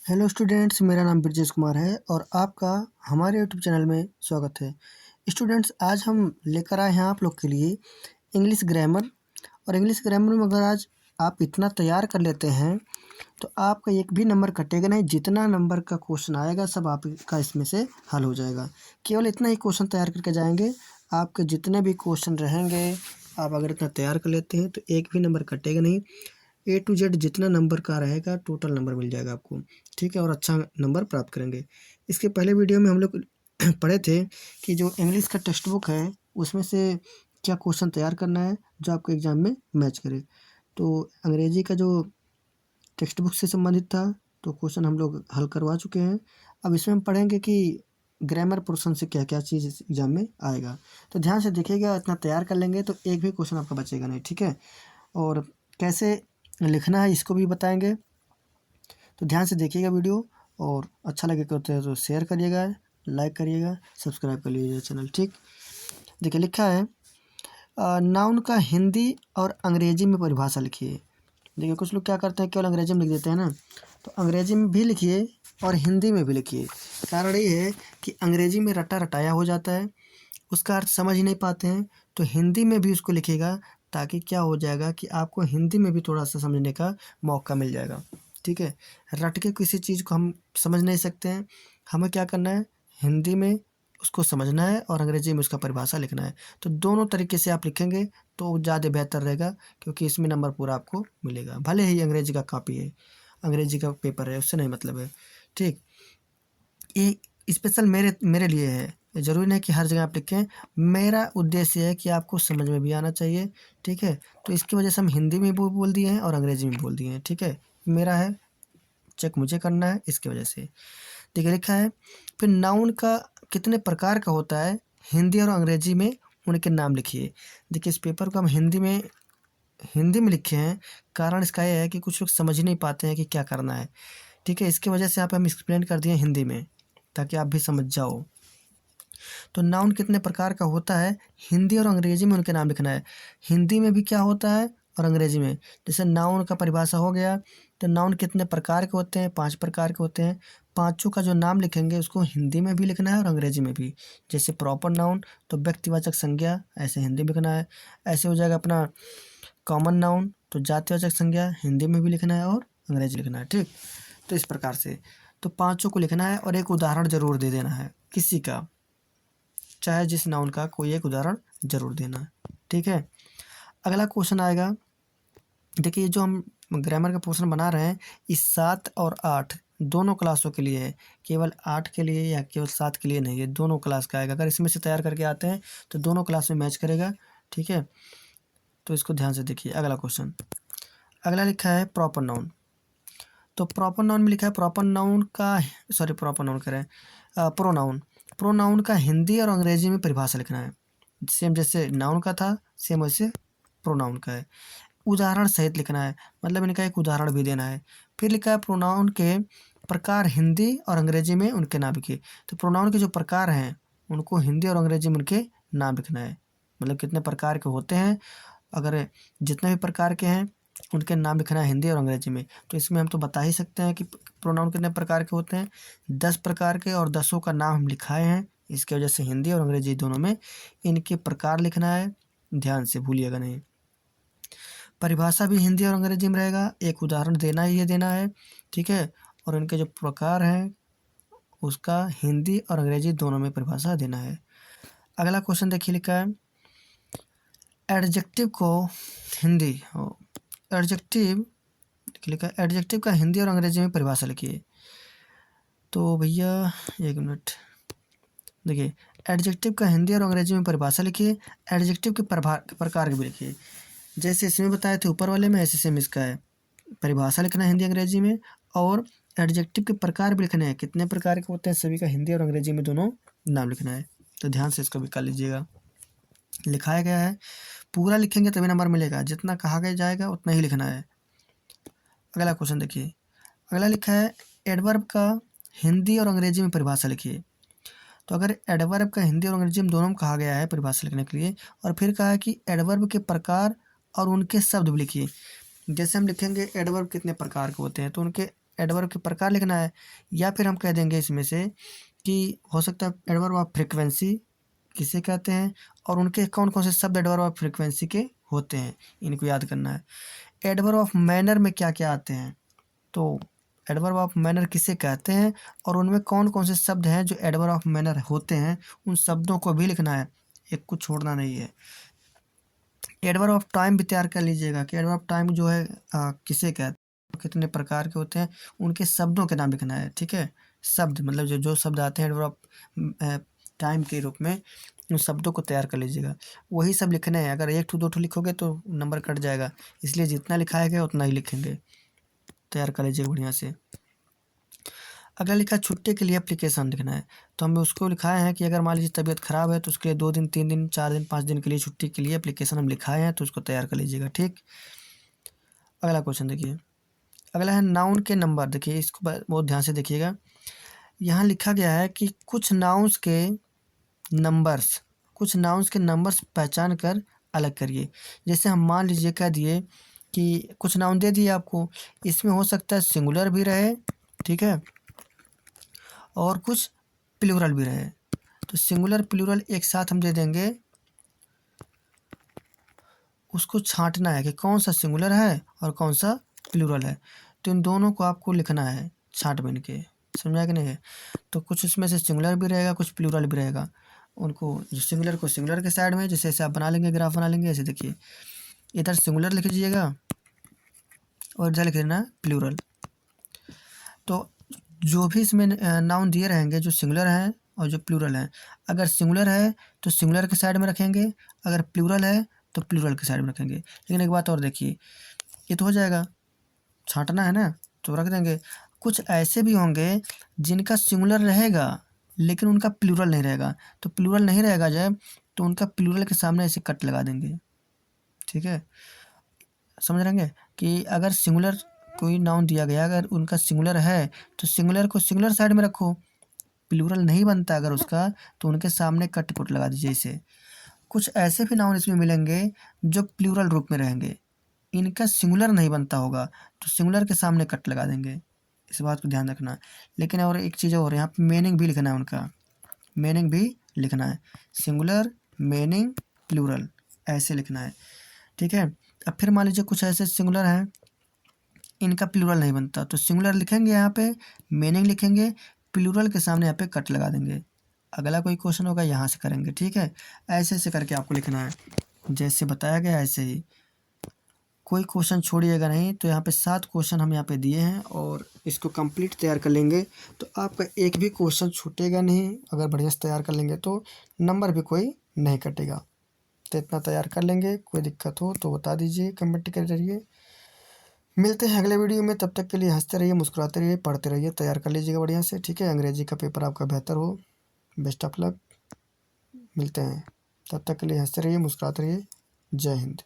Hello students, मेरा नाम ब्रजेश कुमार है और आपका हमारे यूट्यूब चैनल में स्वागत है। स्टूडेंट्स, आज हम लेकर आए हैं आप लोग के लिए इंग्लिश ग्रामर। और इंग्लिश ग्रामर में अगर आज आप इतना तैयार कर लेते हैं तो आपका एक भी नंबर कटेगा नहीं। जितना नंबर का क्वेश्चन आएगा सब आपका इसमें से हल हो जाएगा। केवल इतना ही क्वेश्चन तैयार करके जाएंगे, आपके जितने भी क्वेश्चन रहेंगे आप अगर इतना तैयार कर लेते हैं तो एक भी नंबर कटेगा नहीं। ए टू जेड जितना नंबर का रहेगा टोटल नंबर मिल जाएगा आपको, ठीक है, और अच्छा नंबर प्राप्त करेंगे। इसके पहले वीडियो में हम लोग पढ़े थे कि जो इंग्लिश का टेक्स्ट बुक है उसमें से क्या क्वेश्चन तैयार करना है जो आपको एग्जाम में मैच करे। तो अंग्रेजी का जो टेक्स्ट बुक से संबंधित था तो क्वेश्चन हम लोग हल करवा चुके हैं। अब इसमें हम पढ़ेंगे कि ग्रामर पोर्शन से क्या क्या चीज़ इस एग्जाम में आएगा। तो ध्यान से देखिएगा, इतना तैयार कर लेंगे तो एक भी क्वेश्चन आपका बचेगा नहीं, ठीक है। और कैसे लिखना है इसको भी बताएंगे, तो ध्यान से देखिएगा वीडियो। और अच्छा लगे तो शेयर करिएगा, लाइक करिएगा, सब्सक्राइब कर लीजिएगा चैनल, ठीक। देखिए लिखा है नाउन का हिंदी और अंग्रेजी में परिभाषा लिखिए। देखिए कुछ लोग क्या करते हैं, केवल अंग्रेजी में लिख देते हैं ना, तो अंग्रेजी में भी लिखिए और हिंदी में भी लिखिए। कारण ये है कि अंग्रेजी में रटा रटाया हो जाता है, उसका अर्थ समझ ही नहीं पाते हैं, तो हिंदी में भी उसको लिखिएगा ताकि क्या हो जाएगा कि आपको हिंदी में भी थोड़ा सा समझने का मौका मिल जाएगा, ठीक है। रट के किसी चीज़ को हम समझ नहीं सकते हैं, हमें क्या करना है, हिंदी में उसको समझना है और अंग्रेजी में उसका परिभाषा लिखना है। तो दोनों तरीके से आप लिखेंगे तो ज़्यादा बेहतर रहेगा, क्योंकि इसमें नंबर पूरा आपको मिलेगा। भले ही अंग्रेजी का कॉपी है, अंग्रेजी का पेपर है, उससे नहीं मतलब है, ठीक। ये स्पेशल मेरे मेरे लिए है, ज़रूरी नहीं कि हर जगह आप लिखें। मेरा उद्देश्य है कि आपको समझ में भी आना चाहिए, ठीक है। तो इसकी वजह से हम हिंदी में भी बोल दिए हैं और अंग्रेजी में बोल दिए हैं, ठीक है। मेरा है, चेक मुझे करना है इसकी वजह से। देखिए लिखा है फिर नाउन का कितने प्रकार का होता है, हिंदी और अंग्रेजी में उनके नाम लिखिए। देखिए इस पेपर को हम हिंदी में लिखे हैं, कारण इसका ये है कि कुछ लोग समझ ही नहीं पाते हैं कि क्या करना है, ठीक है। इसकी वजह से यहाँ पे हम एक्सप्लेन कर दिए हिंदी में ताकि आप भी समझ जाओ। तो नाउन कितने प्रकार का होता है, हिंदी और अंग्रेजी में उनके नाम लिखना है। हिंदी में भी क्या होता है और अंग्रेजी में। जैसे नाउन का परिभाषा हो गया, तो नाउन कितने प्रकार के होते हैं, 5 प्रकार के होते हैं। पांचों का जो नाम लिखेंगे उसको हिंदी में भी लिखना है और अंग्रेजी में भी। जैसे प्रॉपर नाउन तो व्यक्तिवाचक संज्ञा, ऐसे हिंदी में लिखना है। ऐसे हो जाएगा अपना कॉमन नाउन तो जातिवाचक संज्ञा, हिंदी में भी लिखना है और अंग्रेजी लिखना है, ठीक। तो इस प्रकार से तो पांचों को लिखना है और एक उदाहरण जरूर दे देना है किसी का, चाहे जिस नाउन का कोई एक उदाहरण जरूर देना है, ठीक है। अगला क्वेश्चन आएगा। देखिए जो हम ग्रामर का पोर्शन बना रहे हैं इस 7 और 8 दोनों क्लासों के लिए है, केवल 8 के लिए या केवल 7 के लिए नहीं है, दोनों क्लास का आएगा। अगर इसमें से तैयार करके आते हैं तो दोनों क्लास में मैच करेगा, ठीक है। तो इसको ध्यान से देखिए। अगला क्वेश्चन, अगला लिखा है प्रॉपर नाउन। तो प्रॉपर नाउन में लिखा है प्रॉपर नाउन का, सॉरी प्रॉपर नाउन कह रहे हैं, प्रोनाउन। प्रोनाउन का हिंदी और अंग्रेजी में परिभाषा लिखना है। सेम जैसे नाउन का था सेम वैसे प्रोनाउन का है। उदाहरण सहित लिखना है, मतलब इनका एक उदाहरण भी देना है। फिर लिखा है प्रोनाउन के प्रकार हिंदी और अंग्रेजी में उनके नाम लिखिए। तो प्रोनाउन के जो प्रकार हैं उनको हिंदी और अंग्रेजी में उनके नाम लिखना है, मतलब कितने प्रकार के होते हैं, अगर जितने भी प्रकार के हैं उनके नाम लिखना है हिंदी और अंग्रेजी में। तो इसमें हम तो बता ही सकते हैं कि प्रोनाउन कितने प्रकार के होते हैं, 10 प्रकार के, और 10 का नाम हम लिखाए हैं। इसकी वजह से हिंदी और अंग्रेजी दोनों में इनके प्रकार लिखना है, ध्यान से भूलिएगा नहीं। परिभाषा भी हिंदी और अंग्रेजी में रहेगा, एक उदाहरण देना ही है देना है, ठीक है। और इनके जो प्रकार हैं उसका हिंदी और अंग्रेजी दोनों में परिभाषा देना है। अगला क्वेश्चन देखिए लिखा है एडजेक्टिव को हिंदी एडजेक्टिव लिखा है एडजेक्टिव का हिंदी और अंग्रेजी में परिभाषा लिखिए। तो भैया एक मिनट, देखिए एडजेक्टिव का हिंदी और अंग्रेजी में परिभाषा लिखिए। एडजेक्टिव के प्रकार के भी लिखिए, जैसे इसमें बताए थे ऊपर वाले में ऐसे सेम इसका है। परिभाषा लिखना है हिंदी अंग्रेजी में, और एडजेक्टिव के प्रकार भी लिखने हैं, कितने प्रकार के होते हैं सभी का हिंदी और अंग्रेजी में दोनों नाम लिखना है। तो ध्यान से इसको भी कर लीजिएगा। लिखाया गया है, पूरा लिखेंगे तभी नंबर मिलेगा, जितना कहा गया जाएगा उतना ही लिखना है। अगला क्वेश्चन देखिए, अगला लिखा है एडवर्ब का हिंदी और अंग्रेजी में परिभाषा लिखिए। तो अगर एडवर्ब का हिंदी और अंग्रेजी में दोनों में कहा गया है परिभाषा लिखने के लिए, और फिर कहा है कि एडवर्ब के प्रकार और उनके शब्द भी लिखिए। जैसे हम लिखेंगे एडवर्ब कितने प्रकार के होते हैं तो उनके एडवर्ब के प्रकार लिखना है, या फिर हम कह देंगे इसमें से कि हो सकता है एडवर्ब ऑफ फ्रीक्वेंसी किसे कहते हैं और उनके कौन कौन से शब्द एडवर्ब ऑफ फ्रीक्वेंसी के होते हैं, इनको याद करना है। एडवर्ब ऑफ मैनर में क्या क्या आते हैं, तो एडवर्ब ऑफ मैनर किसे कहते हैं और उनमें कौन कौन से शब्द हैं जो एडवर्ब ऑफ मैनर होते हैं, उन शब्दों को भी लिखना है, एक को छोड़ना नहीं है। एडवर्ब ऑफ टाइम भी तैयार कर लीजिएगा कि एडवर्ब ऑफ टाइम जो है किसे कहते हैं, कितने प्रकार के होते हैं, उनके शब्दों के नाम लिखना है। ठीक है, शब्द मतलब जो जो शब्द आते हैं एडवर्ब ऑफ टाइम के रूप में, उन शब्दों को तैयार कर लीजिएगा। वही सब लिखने हैं, अगर एक ठो दो ठो लिखोगे तो नंबर कट जाएगा, इसलिए जितना लिखाया गया उतना ही लिखेंगे। तैयार कर लीजिए बढ़िया से। अगला लिखा है छुट्टी के लिए एप्लीकेशन लिखना है, तो हमने उसको लिखाए हैं कि अगर मान लीजिए तबीयत खराब है तो उसके लिए 2 दिन 3 दिन 4 दिन 5 दिन के लिए छुट्टी के लिए एप्लीकेशन हम लिखाए हैं, तो उसको तैयार कर लीजिएगा। ठीक, अगला क्वेश्चन देखिए, अगला है नाउन के नंबर। देखिए इसको बहुत ध्यान से देखिएगा, यहाँ लिखा गया है कि कुछ नाउन्स के नंबर्स पहचान कर अलग करिए। जैसे हम मान लीजिए कह दिए कि कुछ नाउन दे दिए आपको, इसमें हो सकता है सिंगुलर भी रहे, ठीक है, और कुछ प्लूरल भी रहे। तो सिंगुलर प्लूरल एक साथ हम दे देंगे, उसको छांटना है कि कौन सा सिंगुलर है और कौन सा प्लूरल है, तो इन दोनों को आपको लिखना है छांट बन के। समझा कि नहीं है? तो कुछ इसमें से सिंगुलर भी रहेगा, कुछ प्लूरल भी रहेगा। उनको जो सिंगुलर को सिंगुलर के साइड में, जैसे ऐसे आप बना लेंगे, ग्राफ बना लेंगे, ऐसे देखिए इधर सिंगुलर लिख लीजिएगा और इधर लिख देना प्लूरल। तो जो भी इसमें नाउन दिए रहेंगे जो सिंगुलर हैं और जो प्लूरल हैं, अगर सिंगुलर है तो सिंगुलर के साइड में रखेंगे, अगर प्लूरल है तो प्लूरल के साइड में रखेंगे। लेकिन एक बात और देखिए, ये तो हो जाएगा, छांटना है ना तो रख देंगे। कुछ ऐसे भी होंगे जिनका सिंगुलर रहेगा लेकिन उनका प्लूरल नहीं रहेगा, तो प्लूरल नहीं रहेगा जब, तो उनका प्लूरल के सामने ऐसे कट लगा देंगे। ठीक है, समझ रहेंगे कि अगर सिंगुलर कोई नाउन दिया गया, अगर उनका सिंगुलर है तो सिंगुलर को सिंगुलर साइड में रखो, प्लूरल नहीं बनता अगर उसका, तो उनके सामने कट पुट लगा दीजिए इसे। कुछ ऐसे भी नाउन इसमें मिलेंगे जो प्लूरल रूप में रहेंगे, इनका सिंगुलर नहीं बनता होगा, तो सिंगुलर के सामने कट लगा देंगे, इस बात को ध्यान रखना। लेकिन और एक चीज़ और, यहाँ पे मीनिंग भी लिखना है, उनका मीनिंग भी लिखना है, सिंगुलर मीनिंग प्लूरल ऐसे लिखना है। ठीक है, अब फिर मान लीजिए कुछ ऐसे सिंगुलर हैं इनका प्लूरल नहीं बनता, तो सिंगुलर लिखेंगे यहाँ पे, मीनिंग लिखेंगे, प्लूरल के सामने यहाँ पे कट लगा देंगे। अगला कोई क्वेश्चन होगा यहाँ से करेंगे। ठीक है, ऐसे ऐसे करके आपको लिखना है, जैसे बताया गया ऐसे ही, कोई क्वेश्चन छोड़िएगा नहीं। तो यहाँ पे 7 क्वेश्चन हम यहाँ पे दिए हैं और इसको कंप्लीट तैयार कर लेंगे तो आपका एक भी क्वेश्चन छूटेगा नहीं। अगर बढ़िया से तैयार कर लेंगे तो नंबर भी कोई नहीं कटेगा। तो इतना तैयार कर लेंगे, कोई दिक्कत हो तो बता दीजिए कमेंट के जरिए। मिलते हैं अगले वीडियो में, तब तक के लिए हंसते रहिए, मुस्कुराते रहिए, पढ़ते रहिए, तैयार कर लीजिएगा बढ़िया से। ठीक है, अंग्रेजी का पेपर आपका बेहतर हो, बेस्ट ऑफ लक। मिलते हैं, तब तक के लिए हंसते रहिए, मुस्कुराते रहिए। जय हिंद।